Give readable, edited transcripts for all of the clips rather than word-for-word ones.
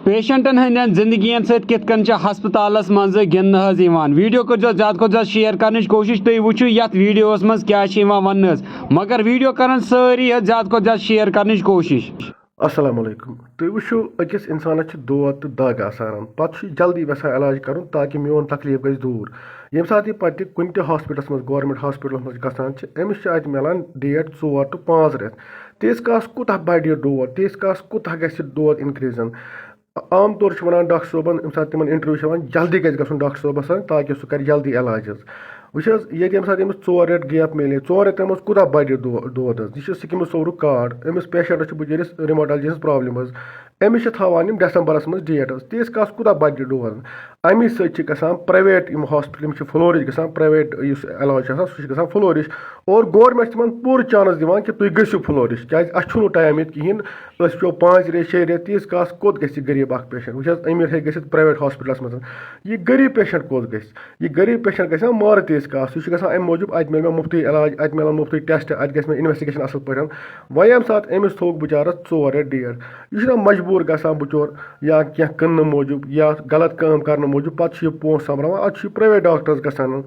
पेशेंटन हंदन जिंदगियन सत कित कन हस्पतालस मज गिन वीडियो कर ज्यादा को ज्यादा शेयर कर कोशिश तुम वो यथ वीडियोस मज क्या वन मगर वीडियो कर सारी ज्यादा को ज्यादा शेयर कर कोशिश। अस्सलाम वालेकुम। तुम वो अकिस इंसानस दौद तो दग आसान पे जल्दी यहां इलाज कर ताकि मोन तकलीफ गई दूर। ये सात यह पे कुन हॉस्पिटल मज गवर्नमेंट हॉस्पिटल मज गमिस मिलान डेट 4 to 5 रेत तीस कास कुत बढ़ दौद तीस कास कुत दौद इनक्रीजन। आम तौर वन डॉक्टर सोबन सात तिम इंटरव्यू जल्दी गि डॉक्टर सोबस ताकि सह कर जल्दी इलाज ये सात 4 रेत गैप मिले 4 रेतन मज कुत बढ़ दौद यह Sikkim sober card Amish patients बिचारिस रिमोटॉलजी हज प्रॉब्लम अमिस थवान दिसंबरस मज डेट तीस कास कुत बढ़ दौद अमी सत प्राइवेट हॉस्पिटल फ्लोरिश ग प्राइवेट इलाज सह फ्लोरिश और गवर्नमेंट तिम पूर चांस दिवान कि तुम गो फ्लोरिश क्या अच्छु टाइम ये कहें 5 रेत 6 रेत तीस कास कोत गरीब पेशेंट वो अमीर हे प्राइवेट हॉस्पिटल मज यह गरीब पेशेंट कोत यह गरीब पेशेंट ग मार तीस कास यह अमे मूजूब अत मिल मुफ्त इलाज अत मिलान मुफ्त टेस्ट अत ग इन्वेस्टिगेशन असल पे वह ये सात अमिस थोक बिचारस 4 रेत डेट यह मजबूर ग बिचोर या क्या कन मूजूब या गलत काम कर मूजूब पे पोस संभरान अत प्राइवेट डॉक्टर्स गसान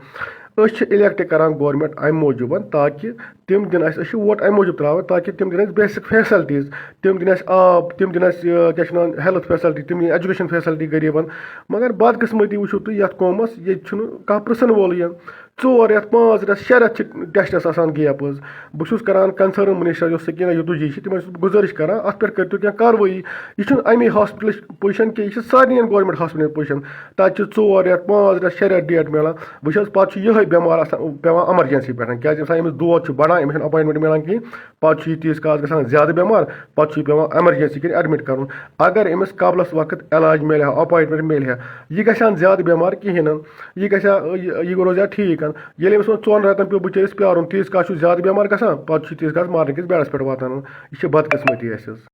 इलेक्ट करान गवर्नमेंट अमे मूजूब ताकि तिम दिन वोट अमे मूजूब त्रावान ताकि तिम दिन बेसिक फैसिलिटीज तिम दिन आब तिम दिन क्या हेल्थ फैसिलिटी तिम दिन एजुकेशन फैसिलिटी गरीबन मगर बदकिस्मती वो तुम ये कौमस ये कह पृसन वोल 4 रेत 5 रेत 6 रेत टेस्टस आसान गैप बहुत करान कंसर्न मिनिस्टर सकीना युतुजी तिम गुजारिश करान अत पे करो क्या कार्रवाई यह अमी हॉस्पिटल पोजिशन कि यह सारे गवर्नमेंट हॉस्पिटल पोजिशन तक 4 रेत 5 रेत 6 रेत डेट मिलान पे यह बेमार पेवान एमरजेंसी पे क्या अमिस दौद बढ़ान अमिस अपॉइंटमेंट मिलान कहीं पे तीस कास ग ज्यादा बेमार पे पेवान एमरजेंसी कर एडमिट कर अगर अमिस कबलस वक्त इलाज मिले अपॉइंटमेंट मिले यह ग ज्यादा बेमार कहें यह रोज ठीक ये अमिस 4 रेतन पे बिचारिस प्यार तीस कास ज्यादा बेमार ग पे तीस कास मारने किस बेड़स पे वातान यह बदकिस्मती।